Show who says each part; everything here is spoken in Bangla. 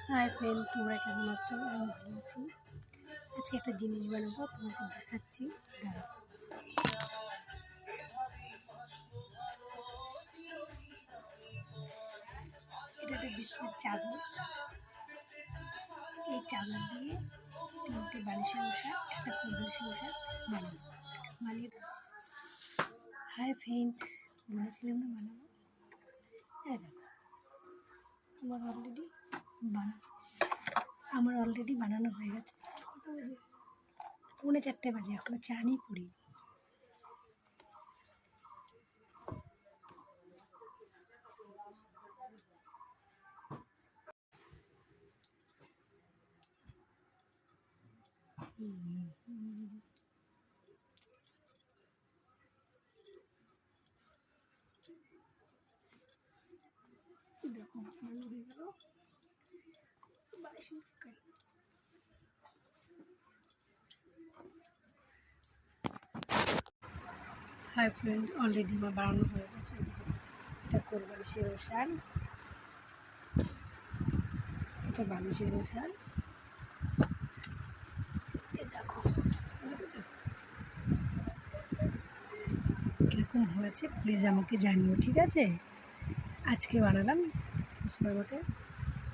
Speaker 1: হাই ফ্রেন্ড, তোমরা কেমন আছো? আমি ভালো আছি। আজকে একটা জিনিস বানাবো, তোমাকে দেখাচ্ছি। দাঁড়াও। এটা একটা বিছানার চাদর। এই চাদর দিয়ে 3টে বালিশের মশা, একটা ফুল বালিশের মশা বানিয়ে হাই ফ্রেন্ড, বলেছিলাম না বানাবো। হ্যাঁ দেখো, আমার অলরেডি বানানো হয়ে গেছে। কত বাজে? 3:45 বাজে, এখনো চা নিয়ে পড়ি। দেখো বানানো হয়ে গেল। হাই ফ্রেন্ড, অলরেডি আমার বানানো হয়ে গেছে। এটা কোল বালিশের মশার, এটা বালিশের মশার। দেখো কীরকম হয়েছে, প্লিজ আমাকে জানিও, ঠিক আছে? আজকে বানালাম, সবাই আমাকে